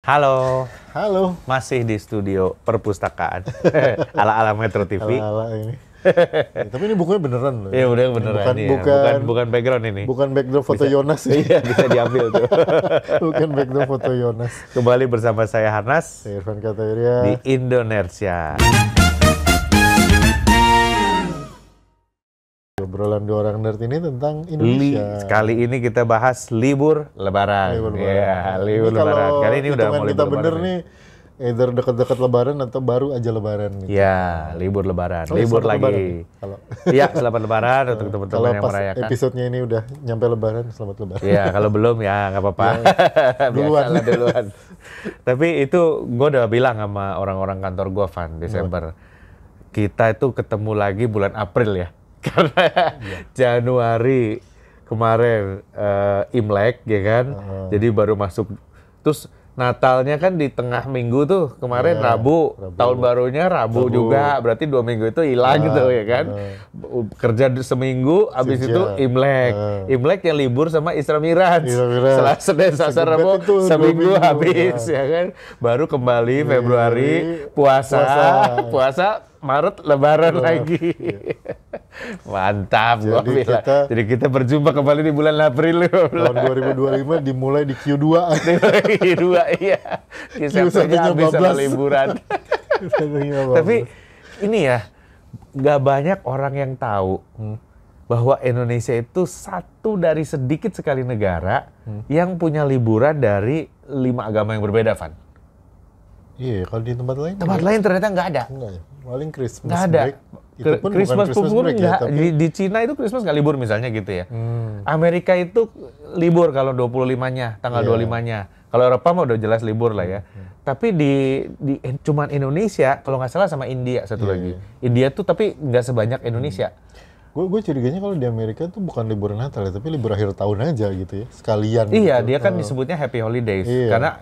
Halo, Halo. masih di studio perpustakaan ala-ala Metro TV. Ala-ala ini. Ya, tapi ini bukunya beneran loh. Iya, udah beneran nih. Bukan background ini. Bukan background foto Yonas sih. Iya, bisa diambil tuh. Bukan background foto Yonas. Kembali bersama saya Harnas Saya Irfan Katawiria. di Indonesia. Obrolan dua orang nerd ini tentang Indonesia. Kali ini kita bahas libur Lebaran. Iya, libur Ini Lebaran. Kali ini udah mau kita libur bener Lebaran. nih, either dekat-dekat Lebaran atau baru aja Lebaran. Gitu. Ya, libur Lebaran. Oh, Libur selamat lagi. Lebaran. Kalau Iya, selamat Lebaran untuk teman-teman kalau yang pas merayakan. episodenya ini udah nyampe Lebaran, selamat Lebaran. Iya, kalau belum ya nggak apa-apa. Duluan. Duluan. Tapi itu gue udah bilang sama orang-orang kantor gue, Van, Desember. Kita itu ketemu lagi bulan April ya. Karena Januari kemarin Imlek ya kan. Jadi baru masuk. Terus Natalnya kan di tengah minggu tuh kemarin Rabu. Tahun barunya Rabu juga, berarti 2 minggu itu hilang gitu ya kan. Kerja seminggu, habis itu Imlek. Imlek yang libur sama Isra Miraj. Setelah Senin, Selasa, Rabu, seminggu habis ya kan. Baru kembali Februari puasa Maret Lebaran lagi. Mantap gua bilang. Jadi kita berjumpa kembali di bulan April. Tahun 2025 dimulai di Q2. Q2 iya. Kisahnya habis sama liburan. Tapi ini ya, nggak banyak orang yang tahu bahwa Indonesia itu satu dari sedikit sekali negara yang punya liburan dari 5 agama yang berbeda, Van. Iya, kalau di tempat lain. Tempat lain ternyata nggak ada. Enggak ya, paling Christmas Nggak ada. break. Itu pun Christmas bukan Christmas pun break nggak. ya, tapi Di Cina itu Christmas nggak libur misalnya gitu ya. Amerika itu libur kalau 25-nya, tanggal 25-nya. Kalau Eropa mah udah jelas libur lah ya. Tapi di cuman Indonesia, kalau nggak salah sama India satu lagi. India tuh tapi nggak sebanyak Indonesia. Gue curiganya kalau di Amerika tuh bukan libur Natal ya, tapi libur akhir tahun aja gitu ya, sekalian. Iya, gitu. dia kan disebutnya Happy Holidays karena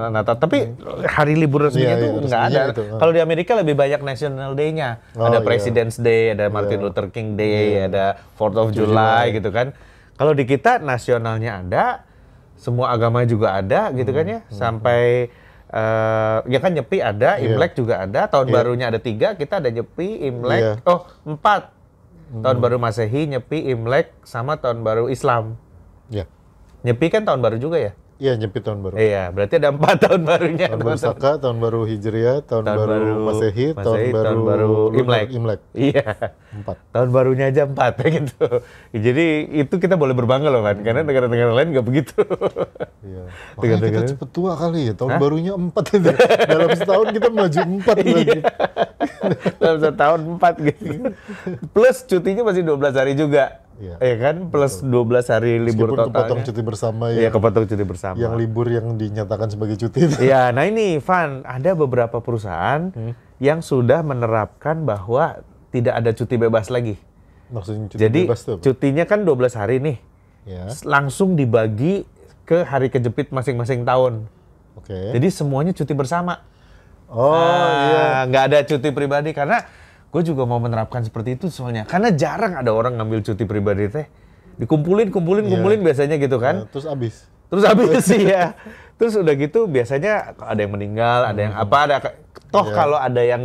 Natal. Tapi hari libur resminya tuh nggak ada. Kalau di Amerika lebih banyak National Day-nya. Ada President's Day, ada Martin Luther King Day, ada 4th of July gitu kan. Kalau di kita nasionalnya ada, semua agama juga ada gitu kan ya. Sampai ya kan Nyepi ada, Imlek juga ada, tahun barunya ada 3, kita ada Nyepi, Imlek, 4. Tahun baru Masehi, Nyepi, Imlek, sama tahun baru Islam. Iya. Nyepi kan tahun baru juga ya? Iya, Nyepi tahun baru. Iya, berarti ada 4 tahun barunya. Tahun baru Saka, tahun baru Hijriah, tahun baru Masehi, tahun baru Imlek. Iya. 4. Tahun barunya aja 4 gitu. Jadi itu kita boleh berbangga loh kan, karena negara-negara lain nggak begitu. Iya. Makanya kita cepet tua kali ya, tahun barunya 4 itu. Dalam setahun kita maju 4 lagi. Dalam setahun 4 gitu. Plus cutinya masih 12 hari juga. Iya kan? Plus 12 hari libur Meskipun totalnya. kepotong cuti bersama ya. Iya, kepotong cuti bersama. Yang libur yang dinyatakan sebagai cuti. Iya, nah ini Van, ada beberapa perusahaan yang sudah menerapkan bahwa tidak ada cuti bebas lagi. Maksudnya cuti Jadi bebas tuh apa? cutinya kan 12 hari nih. Ya. Langsung dibagi ke hari kejepit masing-masing tahun. Oke. Jadi semuanya cuti bersama. Oh iya. Nggak ada cuti pribadi karena gue juga mau menerapkan seperti itu soalnya. Karena jarang ada orang ngambil cuti pribadi teh. Dikumpulin biasanya gitu kan. Terus habis. Terus habis sih ya. Terus udah gitu biasanya ada yang meninggal, ada yang apa, kalau ada yang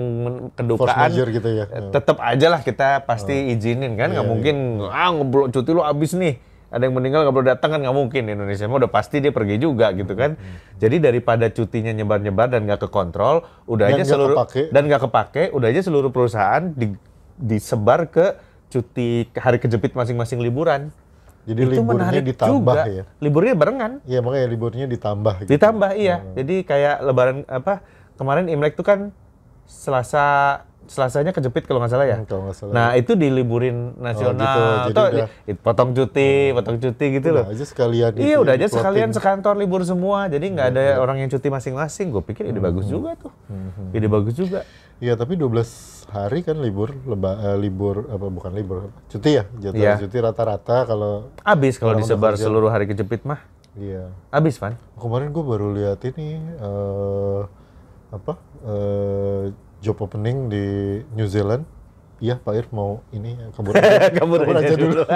kedukaan, Force majeure gitu ya. tetap aja lah kita pasti izinin kan. Nggak mungkin, ngeblok cuti lu habis nih. Ada yang meninggal nggak perlu datang kan, nggak mungkin. Indonesia mah udah pasti dia pergi juga gitu kan. Jadi daripada cutinya nyebar-nyebar dan nggak kekontrol, udah aja nggak kepake, udah aja seluruh perusahaan disebar ke cuti hari kejepit masing-masing liburan. Jadi itu liburnya ditambah juga. ya. Liburnya barengan. Iya, makanya liburnya ditambah gitu. Ditambah iya. Jadi kayak Lebaran kemarin Imlek itu kan Selasanya kejepit kalau nggak salah ya. Kalau nggak salah. Nah, itu diliburin nasional. Gitu. Jadi potong cuti gitu loh. Udah aja sekalian. Iya, udah aja sekalian sekantor libur semua. Jadi nggak ada orang yang cuti masing-masing. Gue pikir ide bagus juga tuh. Ide bagus juga. Iya, tapi 12 hari kan libur cuti ya, jadwal cuti rata-rata kalau habis kalau disebar seluruh hari kejepit mah. Iya. Habis, Van. Kemarin gue baru lihat ini job opening di New Zealand. Iya, Pak Ir mau ini kabur aja dulu.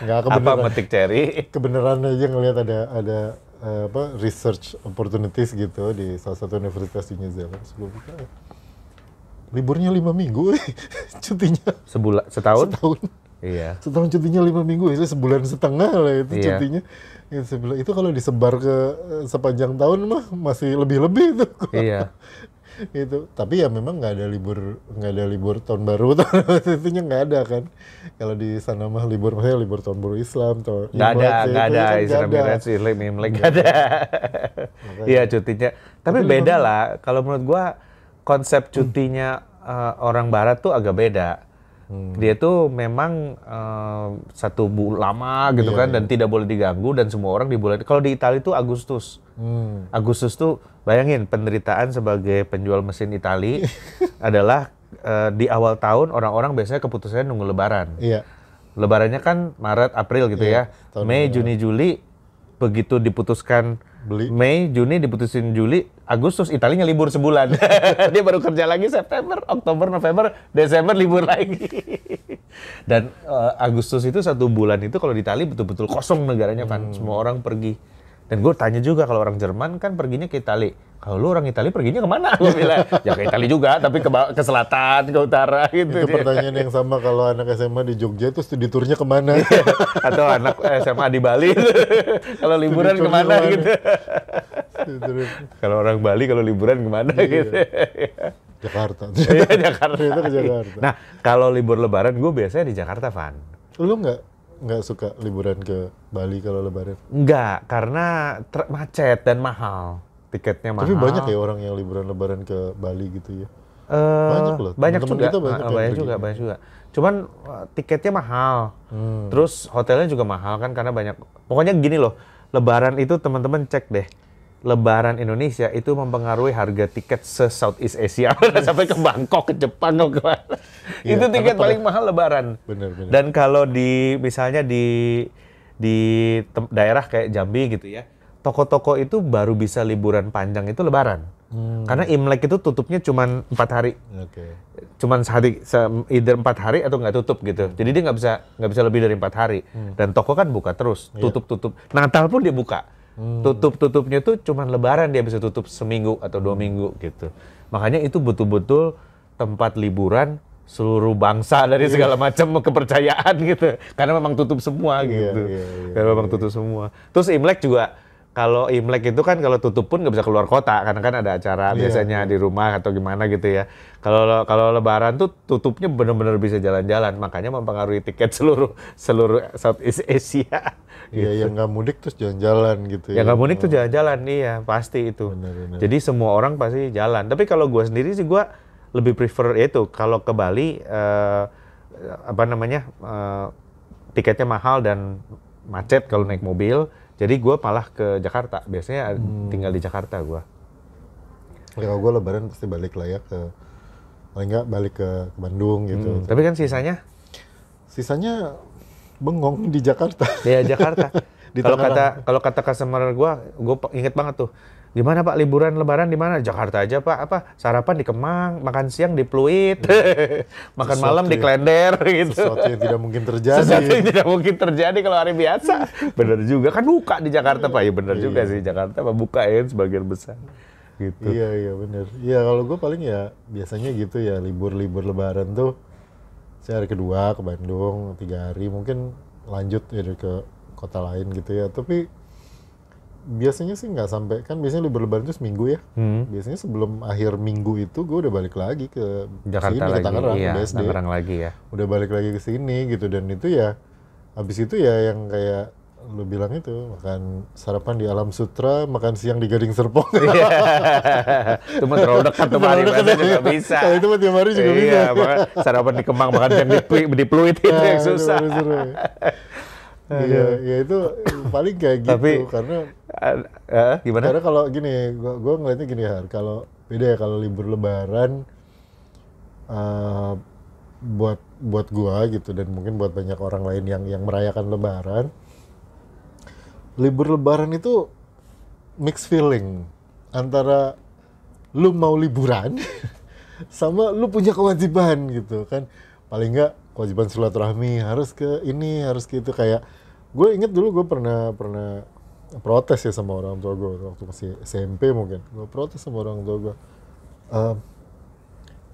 Nggak kebenaran. Apa metik cherry? Kebenaran aja ngelihat ada research opportunities gitu di salah satu universitas di New Zealand. Sebelum liburnya 5 minggu, cutinya setahun? Setahun. Iya. Setahun cutinya 5 minggu, itu sebulan setengah lah itu cutinya. Itu kalau disebar ke sepanjang tahun mah masih lebih-lebih itu. Iya. Itu, tapi ya memang nggak ada libur tahun baru, itunya nggak ada kan. Kalau di sana mah maksudnya libur tahun baru Islam atau nggak ada Islam Imlek nggak ada. Iya cutinya, tapi beda lah. Kalau menurut gua konsep cutinya orang Barat tuh agak beda. Dia tuh memang satu lama gitu kan, dan tidak boleh diganggu, dan semua orang di bulan. Kalau di Italia tuh Agustus. Agustus tuh bayangin penderitaan sebagai penjual mesin Itali adalah di awal tahun orang-orang biasanya keputusannya nunggu Lebaran. Iya. Lebarannya kan Maret, April gitu ya. Mei, Juni, Juli begitu diputuskan Mei, Juni diputusin Juli, Agustus Italinya libur sebulan. Dia baru kerja lagi September, Oktober, November, Desember libur lagi. Dan Agustus itu 1 bulan itu kalau di Itali betul-betul kosong negaranya kan, semua orang pergi. Dan gue tanya juga kalau orang Jerman kan perginya ke Itali. Kalau lu orang Itali perginya kemana? Gue bilang, ya ke Itali juga, tapi ke selatan, ke utara gitu. Itu pertanyaan yang sama kalau anak SMA di Jogja itu studi turnya kemana? Atau anak SMA di Bali, kalau liburan kemana gitu. Kalau orang Bali kalau liburan kemana gitu. Jakarta. Iya, Jakarta. Itu ke Jakarta. Nah, kalau libur Lebaran gue biasanya di Jakarta, Van. Lu nggak suka liburan ke Bali kalau Lebaran? Enggak, karena macet dan mahal. Tiketnya mahal. Tapi banyak ya orang yang liburan Lebaran ke Bali gitu ya? Banyak loh. Banyak juga. Kita banyak juga. Cuman tiketnya mahal. Terus hotelnya juga mahal kan karena banyak. Pokoknya gini loh, Lebaran itu teman-teman cek deh. Lebaran Indonesia itu mempengaruhi harga tiket se-Southeast Asia. Sampai ke Bangkok, ke Jepang, ke mana. Itu tiket paling mahal Lebaran. Bener. Dan kalau misalnya di daerah kayak Jambi gitu ya, toko-toko itu baru bisa liburan panjang itu Lebaran. Karena Imlek itu tutupnya cuma 4 hari. Cuman sehari, either 4 hari atau nggak tutup gitu. Jadi dia nggak bisa lebih dari 4 hari. Dan toko kan buka terus, tutup. Natal pun dia buka. Tutupnya tuh cuman Lebaran dia bisa tutup seminggu atau 2 minggu gitu. Makanya itu betul-betul tempat liburan seluruh bangsa dari segala macam kepercayaan gitu. Karena memang tutup semua gitu. Karena memang tutup semua. Terus Imlek juga, kalau Imlek itu kan kalau tutup pun nggak bisa keluar kota karena kan ada acara biasanya di rumah atau gimana gitu ya. Kalau Lebaran tuh tutupnya benar-benar bisa jalan-jalan, makanya mempengaruhi tiket seluruh Southeast Asia. Iya, yang nggak mudik terus jalan-jalan gitu. Yang nggak mudik tuh jalan-jalan, iya pasti itu. Benar. Jadi semua orang pasti jalan. Tapi kalau gue sendiri sih gue lebih prefer itu kalau ke Bali tiketnya mahal dan macet kalau naik mobil. Jadi gue malah ke Jakarta. Biasanya tinggal di Jakarta gue. Kalau gue Lebaran pasti balik lah ya paling nggak balik ke Bandung gitu. Tapi kan sisanya bengong di Jakarta. Iya Jakarta. Kalau kata customer gue inget banget tuh. Gimana Pak liburan Lebaran di mana? Jakarta aja Pak. Apa sarapan di Kemang, makan siang di Pluit, makan malam di Klender gitu. Sesuatu yang tidak mungkin terjadi. Sesuatu yang tidak mungkin terjadi kalau hari biasa. Bener juga kan buka di Jakarta Pak. Ya bener juga sih Jakarta Pak buka ya sebagian besar. Gitu. Iya bener. Iya kalau gue paling ya biasanya gitu ya libur Lebaran tuh. Saya hari kedua ke Bandung 3 hari, mungkin lanjut ya ke kota lain gitu ya. Tapi biasanya sih nggak sampai, kan biasanya libur Lebaran itu seminggu ya. Biasanya sebelum akhir minggu itu gue udah balik lagi ke Jakarta sini, lagi, ke Tangerang, Tangerang lagi ya. Udah balik lagi ke sini gitu, dan itu ya habis itu ya yang kayak lu bilang itu, makan sarapan di Alam Sutra, makan siang di Gading Serpong. Itu mah terlalu dekat tuh hari biasa juga bisa. Kalau itu mah tiap hari juga bisa. Sarapan di Kemang, makan siang di Pluit itu yang susah. Iya itu paling kayak gitu. Tapi, karena gimana? Karena kalau gini, gue ngeliatnya gini ya, kalau beda ya kalau libur Lebaran buat gua gitu, dan mungkin buat banyak orang lain yang merayakan Lebaran. Libur Lebaran itu mixed feeling antara lu mau liburan sama lu punya kewajiban gitu kan. Paling nggak kewajiban silaturahmi, harus ke ini, harus ke itu. Kayak gue inget dulu gue pernah protes ya sama orang tua gue waktu masih SMP mungkin. Gue protes sama orang tua gue.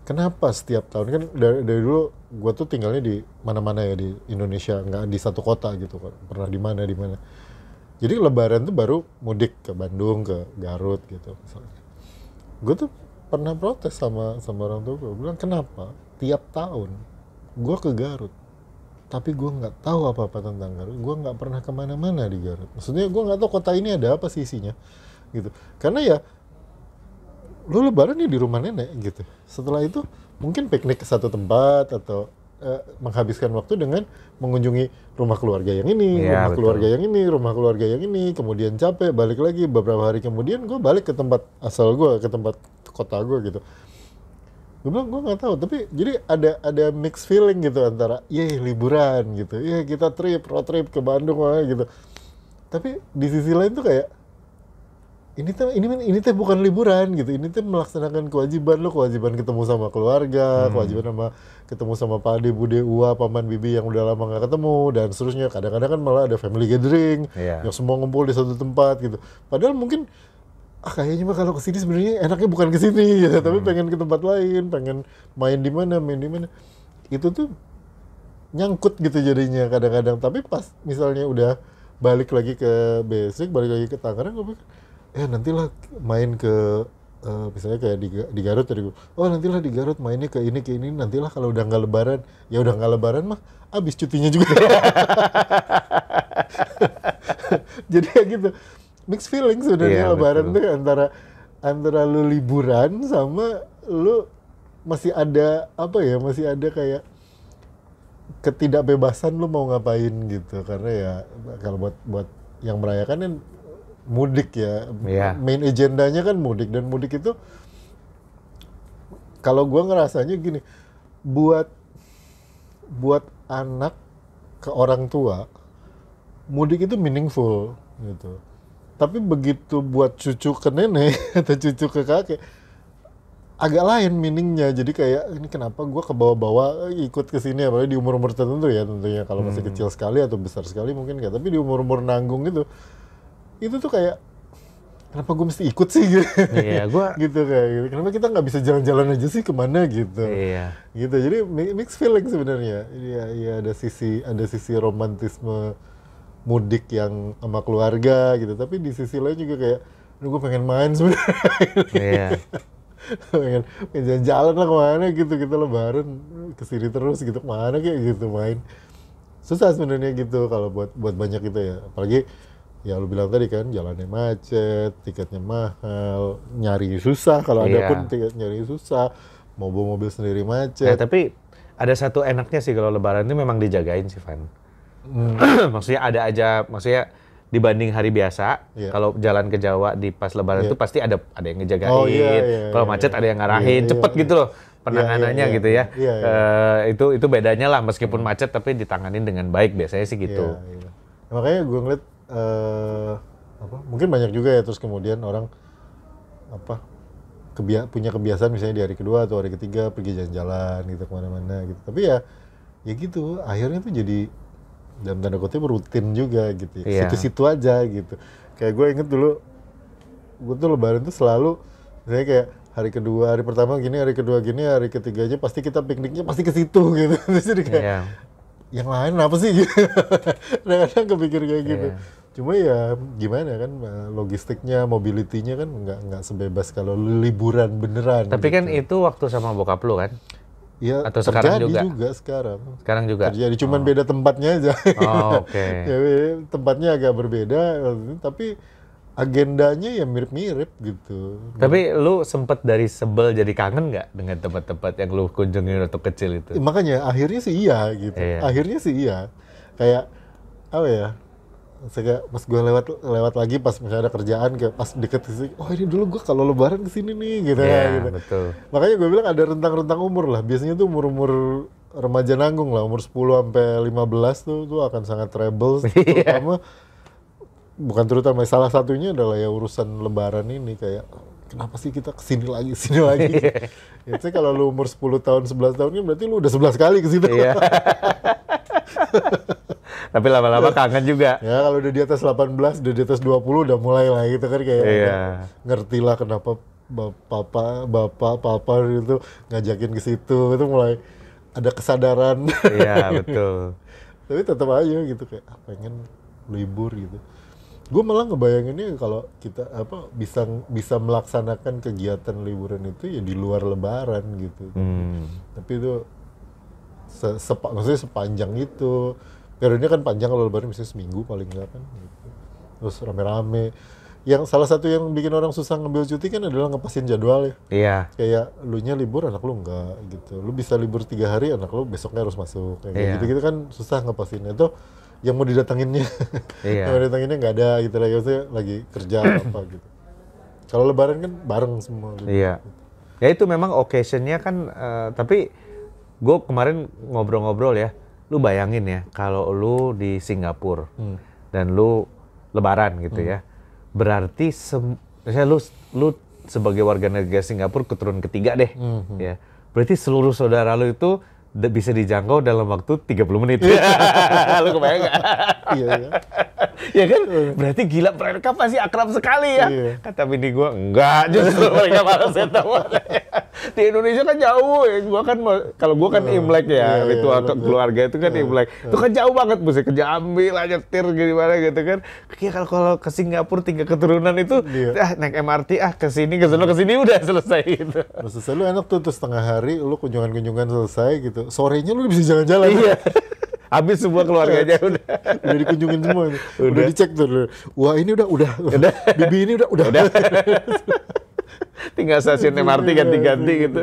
Kenapa setiap tahun kan dari dulu gue tuh tinggalnya di mana-mana ya di Indonesia, nggak di satu kota gitu kan. Pernah di mana. Jadi Lebaran tuh baru mudik ke Bandung, ke Garut gitu misalnya. Gue tuh pernah protes sama orang tua gue. Bilang kenapa tiap tahun gue ke Garut, tapi gue nggak tahu apa-apa tentang Garut. Gue nggak pernah kemana-mana di Garut. Maksudnya gue nggak tahu kota ini ada apa sih isinya, gitu. Karena ya lu Lebaran ya di rumah nenek gitu. Setelah itu mungkin piknik ke satu tempat atau menghabiskan waktu dengan mengunjungi rumah keluarga yang ini, Iya, rumah betul. keluarga yang ini, rumah keluarga yang ini. Kemudian capek balik lagi beberapa hari kemudian gue balik ke tempat asal gue, ke tempat kota gue gitu. Gue bilang gue nggak tahu, tapi jadi ada mixed feeling gitu antara liburan gitu, kita road trip ke Bandung gitu. Tapi di sisi lain tuh kayak ini teh bukan liburan gitu, ini teh melaksanakan kewajiban lo, kewajiban ketemu sama keluarga, kewajiban ketemu sama Pak Ade, Bude, Uwa, Paman, Bibi yang udah lama nggak ketemu dan seterusnya. Kadang-kadang kan malah ada family gathering yang semua ngumpul di satu tempat gitu. Padahal mungkin kayaknya mah kalau kesini sebenarnya enaknya bukan kesini ya, tapi pengen ke tempat lain, pengen main di mana. Itu tuh nyangkut gitu jadinya kadang-kadang. Tapi pas misalnya udah balik lagi ke basic, balik lagi ke Tangerang, gue pikir nantilah main ke misalnya kayak di Garut tadi, nantilah di Garut mainnya ke ini, nantilah kalau udah nggak Lebaran. Ya udah nggak Lebaran mah abis cutinya juga. Jadi kayak gitu, mixed feeling sebenarnya Lebaran tuh antara lu liburan sama lu masih ada masih ada kayak ketidakbebasan lu mau ngapain gitu. Karena ya kalau buat yang merayakan kan mudik ya, main agendanya kan mudik, dan mudik itu kalau gue ngerasanya gini, buat anak ke orang tua mudik itu meaningful gitu. Tapi begitu buat cucu ke nenek atau cucu ke kakek agak lain meaningnya. Jadi kayak ini kenapa gue ke bawah-bawah ikut ke sini, apalagi di umur-umur tertentu ya tentunya. Kalau masih kecil sekali atau besar sekali mungkin nggak, tapi di umur-umur nanggung itu tuh kayak kenapa gue mesti ikut sih gitu. Iya, gitu kayak gitu. Kenapa kita nggak bisa jalan-jalan aja sih kemana gitu. Iya. Gitu. Jadi mixed feeling sebenarnya. Iya ada sisi romantisme mudik yang sama keluarga gitu. Tapi di sisi lain juga kayak gue pengen main sebenarnya. Iya. pengen jalan-jalan lah kemana gitu, kita Lebaran kesini terus gitu, kemana kayak gitu main. Susah sebenarnya gitu kalau buat banyak gitu ya. Apalagi ya lu bilang tadi kan jalannya macet, tiketnya mahal, nyari susah, kalau ada pun tiket nyari susah, mau bawa mobil sendiri macet. Tapi ada satu enaknya sih kalau Lebaran itu memang dijagain sih, Van. Maksudnya ada aja, maksudnya dibanding hari biasa, kalau jalan ke Jawa di pas Lebaran itu pasti ada yang ngejagain. Kalau macet ada yang ngarahin, cepet gitu loh penanganannya gitu ya. Itu bedanya lah, meskipun macet tapi ditanganin dengan baik, biasanya sih gitu. Makanya gue ngeliat mungkin banyak juga ya, terus kemudian orang punya kebiasaan misalnya di hari kedua atau hari ketiga pergi jalan-jalan gitu kemana-mana gitu. Tapi ya gitu, akhirnya tuh jadi dalam tanda kutip rutin juga gitu ya. Situ-situ aja gitu. Kayak gue inget dulu, gue tuh Lebaran tuh selalu misalnya kayak hari kedua, hari pertama gini, hari kedua gini, hari ketiganya pasti kita pikniknya pasti ke situ gitu. Jadi kayak yang lain apa sih gitu. Kadang-kadang kepikir kayak gitu. Cuma ya gimana kan, logistiknya, mobilitinya kan nggak sebebas kalau liburan beneran. Tapi gitu. kan itu waktu sama bokap lu kan? Iya, atau sekarang juga sekarang. Sekarang juga? Terjadi, cuman beda tempatnya aja. Oke. Jadi tempatnya agak berbeda, tapi agendanya ya mirip-mirip gitu. Tapi lu sempet dari sebel jadi kangen nggak dengan tempat-tempat yang lu kunjungin waktu kecil itu? Makanya akhirnya sih iya gitu. Akhirnya sih iya. Kayak apa ya? Pas gue lewat lagi pas misalnya ada kerjaan, kayak pas deket sini, ini dulu gue kalau Lebaran kesini nih gitu gitu. Betul. Makanya gue bilang ada rentang-rentang umur lah. Biasanya tuh umur remaja nanggung lah, umur 10 sampai 15 tuh akan sangat rebel, terutama salah satunya adalah ya urusan Lebaran ini, kayak kenapa sih kita kesini lagi. Itu kalau lu umur 10 tahun, 11 tahun kan berarti lu udah 11 kali ke situ. Tapi lama-lama kangen juga. Ya kalau udah di atas 18, udah di atas 20 udah mulai lah gitu kan kayak Iya. ngerti lah kenapa bapak itu ngajakin ke situ, itu mulai ada kesadaran. Iya, betul. Tapi tetap aja gitu kayak pengen libur gitu. Gue malah ngebayanginnya kalau kita bisa melaksanakan kegiatan liburan itu ya di luar Lebaran gitu. Tapi itu maksudnya sepanjang itu. Periodenya kan panjang kalau Lebaran misalnya seminggu paling nggak kan. Gitu. Terus rame-rame. Yang salah satu yang bikin orang susah ngambil cuti kan adalah ngepasin jadwal ya. Iya. Kayak lu nya libur, anak lu enggak gitu. Lu bisa libur 3 hari, anak lu besoknya harus masuk. Kayak Iya. gitu-gitu kan susah ngepasinnya. Itu yang mau didatanginnya. Iya. Yang mau didatanginnya nggak ada gitu lagi. Maksudnya lagi kerja apa gitu. Kalau Lebaran kan bareng semua. Gitu. Iya. Ya itu memang occasion-nya kan, tapi gue kemarin ngobrol-ngobrol ya, lu bayangin ya, kalau lu di Singapura dan lu Lebaran gitu ya, berarti misalnya lu sebagai warga negara Singapura keturunan ketiga deh, ya, berarti seluruh saudara lu itu bisa dijangkau dalam waktu 30 menit. Lu kebayang nggak? Iya, iya. Ya kan? Berarti gila, mereka pasti akrab sekali ya. Iya. Kata bini gua, enggak, justru mereka malah ketemu. Di Indonesia kan jauh ya. Kalau gua kan Imlek ya, Iya, ritual iya, keluarga itu kan Imlek. Itu kan jauh banget, mesti ke Jambi lah, nyetir gimana gitu kan. Kayak kalau ke Singapura 3 keturunan itu, Iya. naik MRT, ke sini udah selesai gitu. Maksudnya lu enak tuh setengah hari, lu kunjungan-kunjungan selesai gitu. Sorenya lu bisa jalan-jalan. Iya. Habis semua keluarganya udah. Udah dikunjungin semua. Udah dicek tuh. Wah ini udah. Bibi ini udah. Tinggal stasiun MRT ganti-ganti gitu.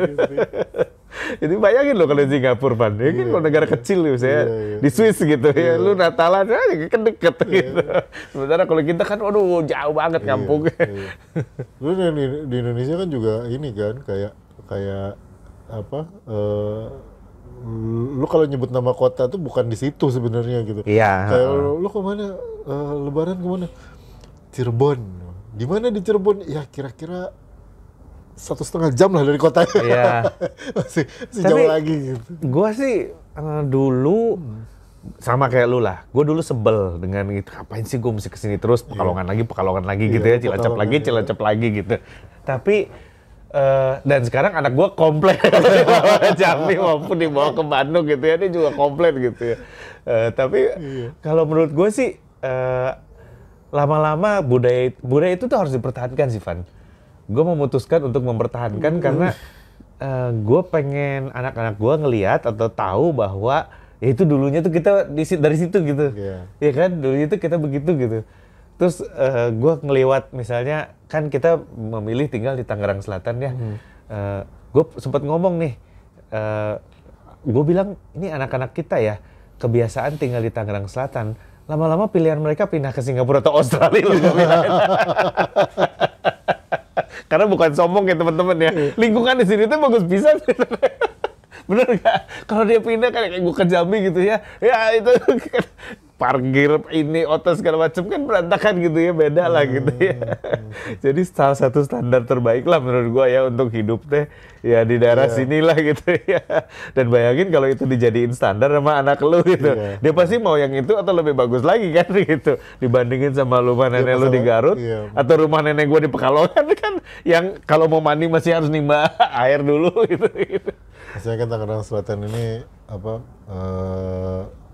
Jadi bayangin loh kalau di Singapura, Pan. Ya kan kalau negara kecil loh, saya di Swiss gitu ya. Lu Natalan kan deket gitu. Sementara kalau kita kan, waduh jauh banget kampungnya. Lu di Indonesia kan juga ini kan kayak apa? Lu kalau nyebut nama kota tuh bukan di situ sebenarnya gitu. Iya. Kayak lu kemana? Lebaran kemana? Cirebon. Di mana di Cirebon? Ya kira-kira 1,5 jam lah dari kotanya. Iya. masih jauh lagi gitu. Gua sih dulu sama kayak lu lah. Gue dulu sebel dengan itu. Ngapain sih gue mesti kesini terus? Pekalongan lagi gitu ya. Cilacap lagi gitu. Tapi dan sekarang anak gue komplit Jambi maupun dibawa ke Bandung gitu ya, dia juga komplit gitu ya. Tapi kalau menurut gue sih lama-lama budaya itu tuh harus dipertahankan sih, Van. Gue memutuskan untuk mempertahankan karena gue pengen anak-anak gue ngelihat atau tahu bahwa ya itu dulunya tuh kita dari situ gitu, ya kan dulunya tuh kita begitu gitu. Terus gue ngeliwat misalnya, kan kita memilih tinggal di Tangerang Selatan ya. Gue sempat ngomong nih, gue bilang ini anak-anak kita ya, kebiasaan tinggal di Tangerang Selatan. Lama-lama pilihan mereka pindah ke Singapura atau Australia loh, gue bilang. Karena bukan sombong ya teman-teman ya. Lingkungan di sini tuh bagus bisa. Bener nggak? Kalau dia pindah kayak gue ke Jambi gitu ya, ya itu kan parkir ini, otot segala macam kan berantakan gitu ya, beda lah gitu ya. Jadi salah satu standar terbaik lah menurut gua ya untuk hidup teh ya di daerah sinilah gitu ya. Dan bayangin kalau itu dijadiin standar sama anak lu gitu, dia pasti mau yang itu atau lebih bagus lagi kan gitu, dibandingin sama rumah nenek lu di Garut atau rumah nenek gua di Pekalongan kan, yang kalau mau mandi masih harus nimba air dulu gitu. Maksudnya kan Tangerang Selatan ini apa?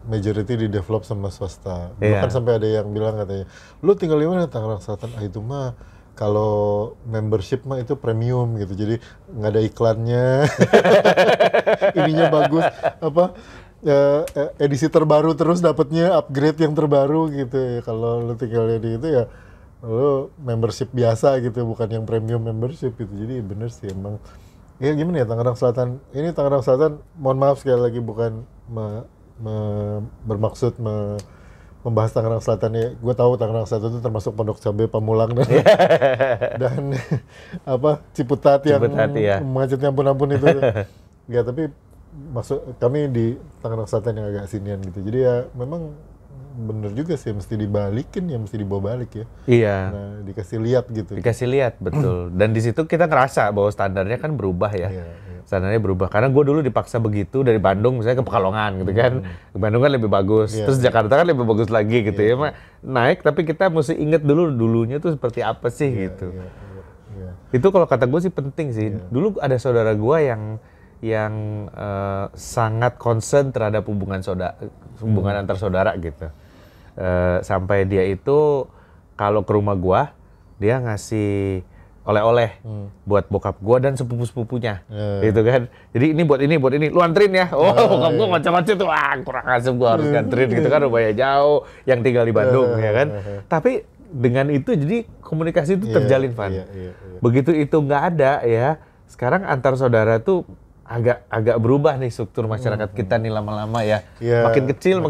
Majority di develop sama swasta. Bahkan sampai ada yang bilang katanya, lu tinggal di mana Tangerang Selatan? Ah itu mah kalau membership mah itu premium gitu. Jadi nggak ada iklannya. Ininya bagus apa? Edisi terbaru terus dapatnya upgrade yang terbaru gitu ya. Kalau lu tinggalnya di itu ya lu membership biasa gitu, bukan yang premium membership gitu. Jadi bener sih emang. Ya gimana ya Tangerang Selatan? Ini Tangerang Selatan, mohon maaf sekali lagi bukan bermaksud membahas Tangerang Selatan ya. Gue tahu Tangerang Selatan itu termasuk Pondok Cabe, Pamulang dan apa Ciputat yang macetnya ampun-ampun itu. Ya tapi maksud kami di Tangerang Selatan yang agak sinian gitu. Jadi ya memang bener juga sih, mesti dibalikin ya, mesti dibawa balik ya. Iya. Nah, dikasih lihat gitu. Dikasih lihat, betul. Dan di situ kita ngerasa bahwa standarnya kan berubah ya. Iya, iya. Standarnya berubah. Karena gue dulu dipaksa begitu dari Bandung misalnya ke Pekalongan gitu kan. Ke Bandung kan lebih bagus. Iya, Terus Jakarta kan lebih bagus lagi gitu ya. Naik tapi kita mesti inget dulu dulunya tuh seperti apa sih gitu. Iya. Itu kalau kata gue sih penting sih. Dulu ada saudara gue yang sangat concern terhadap hubungan antar saudara gitu. Sampai dia itu kalau ke rumah gue, dia ngasih oleh-oleh buat bokap gue dan sepupu-sepupunya, gitu kan. Jadi ini buat ini, lu anterin ya. Bokap gue macam-macam tuh, kurang asem gue harus nganterin gitu kan, lumayan jauh, yang tinggal di Bandung ya kan. Tapi dengan itu jadi komunikasi itu terjalin, Van. Begitu itu nggak ada ya, sekarang antar saudara tuh agak berubah nih struktur masyarakat kita nih lama-lama ya. Makin kecil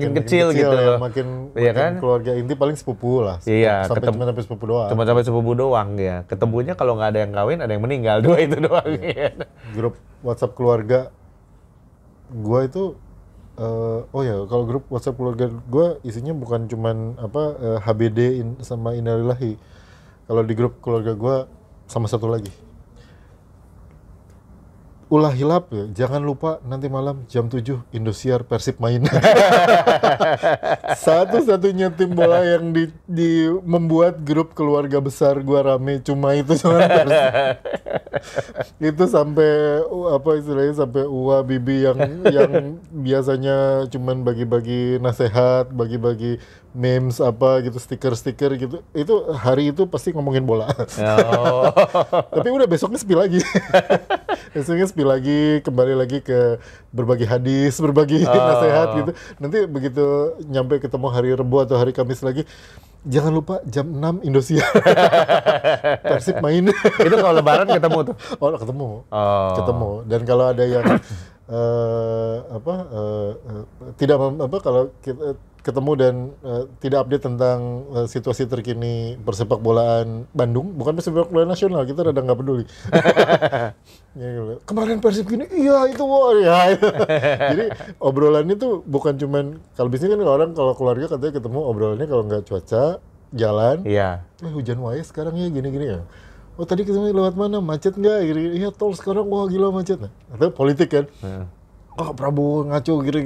gitu loh. Makin kan? Keluarga inti paling sepupu lah. Iya, cuma sampai sepupu doang. Cuma sampai sepupu doang ya. Ketemunya kalau nggak ada yang kawin, ada yang meninggal, dua itu doang. Iya. Grup WhatsApp keluarga gua itu kalau grup WhatsApp keluarga gua isinya bukan cuman HBD sama innalillahi. Kalau di grup keluarga gua sama satu lagi. Ulah hilap ya, jangan lupa nanti malam jam 7 Indosiar Persib main. Satu-satunya tim bola yang membuat grup keluarga besar gua rame cuma Persib. Itu sampai sampai Uwa Bibi yang biasanya cuman bagi-bagi nasihat, bagi-bagi memes gitu, stiker-stiker gitu. Itu hari itu pasti ngomongin bola. Tapi udah besoknya sepi lagi. Besoknya sepi lagi, kembali lagi ke berbagi hadis, berbagi nasihat gitu. Nanti begitu nyampe ketemu hari Rebo atau hari Kamis lagi, jangan lupa jam 6 Indosiar. Persib main. Itu kalau lebaran ketemu tuh? Ketemu. Dan kalau ada yang kalau kita ketemu dan tidak update tentang situasi terkini persepak bolaan Bandung, bukan persepak bola nasional, kita rada nggak peduli. Kemarin Persib gini, iya itu ya. Jadi obrolannya tuh bukan cuman, kalau biasanya kan orang kalau keluarga katanya ketemu obrolannya kalau nggak cuaca, jalan, hujan wae sekarang ya gini-gini ya. Oh tadi ketemu lewat mana, macet nggak? Iya tol sekarang, wah gila macet. Atau politik kan, Prabowo ngaco gini.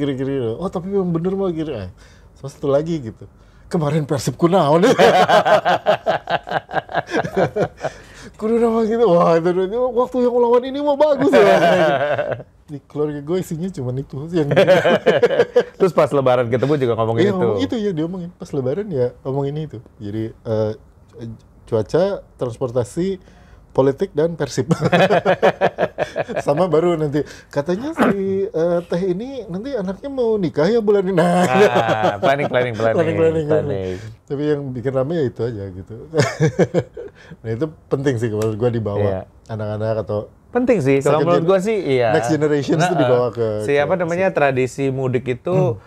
Oh tapi memang bener mah gini. Sama satu lagi gitu, kemarin Persib kunaon. Kudu nama gitu, wah itu waktu yang lawan ini mah bagus ya. Di keluarga gue isinya cuma itu yang. Terus pas lebaran ketemu juga ngomongin itu. Itu ya dia ngomongin pas lebaran ya ngomongin itu. Jadi cuaca, transportasi, politik dan Persib. Sama baru nanti katanya si Teh ini nanti anaknya mau nikah ya bulan ini. Planning. Tapi yang bikin rame ya itu aja gitu. Nah itu penting sih menurut gue dibawa anak-anak atau penting sih kalau menurut gue sih iya. Next generation itu dibawa ke tradisi mudik itu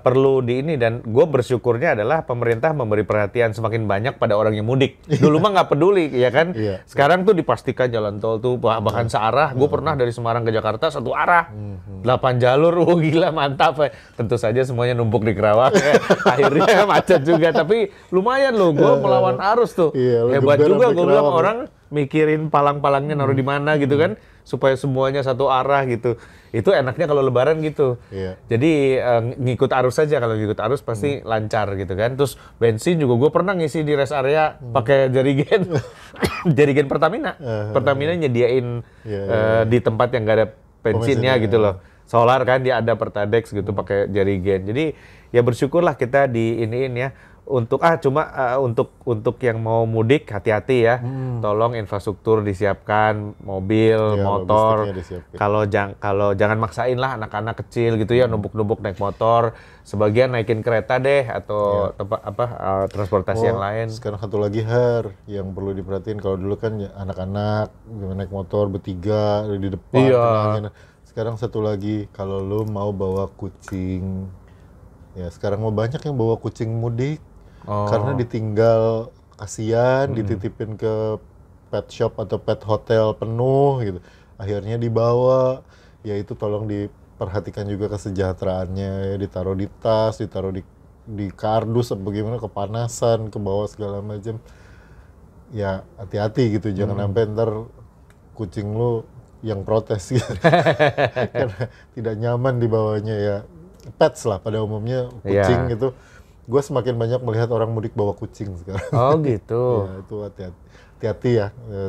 perlu di ini, dan gue bersyukurnya adalah pemerintah memberi perhatian semakin banyak pada orang yang mudik. Dulu mah nggak peduli ya kan. Sekarang tuh dipastikan jalan tol tuh bahkan searah. Gue pernah dari Semarang ke Jakarta satu arah, 8 jalur. Gila mantap. Tentu saja semuanya numpuk di Kerawang. Akhirnya macet juga, tapi lumayan loh. Gue melawan arus tuh. Hebat juga gue bilang, orang mikirin palang-palangnya naruh di mana gitu kan, supaya semuanya satu arah gitu. Itu enaknya kalau lebaran gitu. Jadi ngikut arus saja, kalau ngikut arus pasti lancar gitu kan. Terus bensin juga gue pernah ngisi di rest area pakai jerigen. Jerigen Pertamina. Pertamina nyediain di tempat yang nggak ada bensinnya gitu loh. Solar kan dia ada Pertadex gitu pakai jerigen. Jadi ya bersyukurlah kita di iniin ya. Untuk untuk yang mau mudik hati-hati ya. Tolong infrastruktur disiapkan, mobil, motor. Kalau jangan maksain lah anak-anak kecil gitu ya numpuk-numpuk naik motor. Sebagian naikin kereta deh atau transportasi yang lain. Sekarang satu lagi yang perlu diperhatiin, kalau dulu kan ya, anak-anak naik motor bertiga di depan. Sekarang satu lagi, kalau lu mau bawa kucing, ya sekarang mau banyak yang bawa kucing mudik. Karena ditinggal kasihan, dititipin ke pet shop atau pet hotel penuh gitu. Akhirnya dibawa, ya itu tolong diperhatikan juga kesejahteraannya, ya ditaruh di tas, ditaruh di di kardus apa bagaimana, kepanasan, ke bawah segala macam. Ya hati-hati gitu, jangan sampai ntar kucing lu yang protes gitu. Karena tidak nyaman di bawahnya ya. Pets lah pada umumnya, kucing gitu. Gue semakin banyak melihat orang mudik bawa kucing sekarang. Oh gitu. Ya, itu hati-hati ya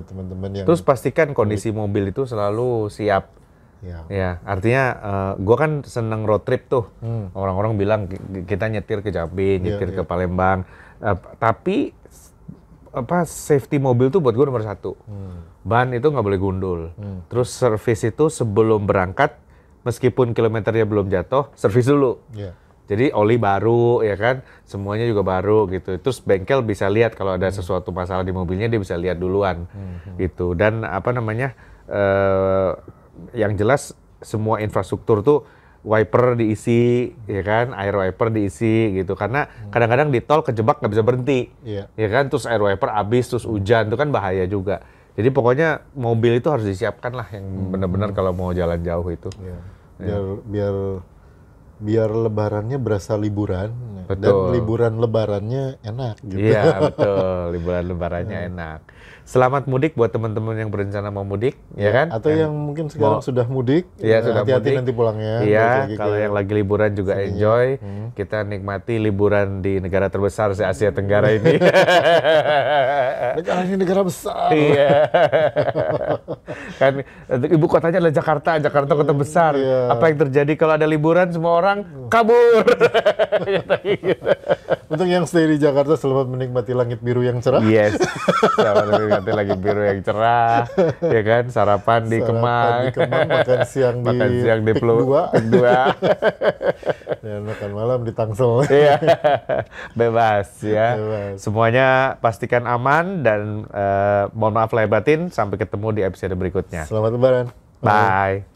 teman-teman yang. Terus pastikan kondisi mobil itu selalu siap. Ya, artinya gue kan seneng road trip tuh. Orang-orang bilang kita nyetir ke Jambi, nyetir ke Palembang. Tapi safety mobil tuh buat gue nomor 1. Ban itu nggak boleh gundul. Terus servis itu sebelum berangkat, meskipun kilometernya belum jatuh, servis dulu. Jadi oli baru, ya kan, semuanya juga baru gitu. Terus bengkel bisa lihat kalau ada sesuatu masalah di mobilnya, dia bisa lihat duluan gitu. Dan yang jelas semua infrastruktur tuh wiper diisi, ya kan, air wiper diisi gitu. Karena kadang-kadang di tol kejebak nggak bisa berhenti, ya kan. Terus air wiper habis, terus hujan, itu kan bahaya juga. Jadi pokoknya mobil itu harus disiapkan lah yang benar-benar kalau mau jalan jauh itu. Biar lebarannya berasa liburan. Betul. Dan liburan lebarannya enak gitu. Iya betul, liburan lebarannya enak. Selamat mudik buat teman-teman yang berencana mau mudik, ya kan? Atau yang mungkin sekarang sudah mudik, sudah hati-hati mudik. nanti pulangnya. Iya, kalau yang lagi liburan juga enjoy. Kita nikmati liburan di negara terbesar se Asia Tenggara ini. Negara ini negara besar. Iya. Kan ibu kotanya adalah Jakarta, Jakarta kota besar. Apa yang terjadi kalau ada liburan, semua orang kabur. Untuk yang stay di Jakarta, selamat menikmati langit biru yang cerah. Yes, selamat menikmati langit biru yang cerah, ya kan, sarapan di Kemang, makan siang di Pik 2, dan makan malam di Tangsel. Iya, bebas ya. Bebas. Semuanya pastikan aman dan mohon maaf lahir batin, sampai ketemu di episode berikutnya. Selamat Lebaran. Bye.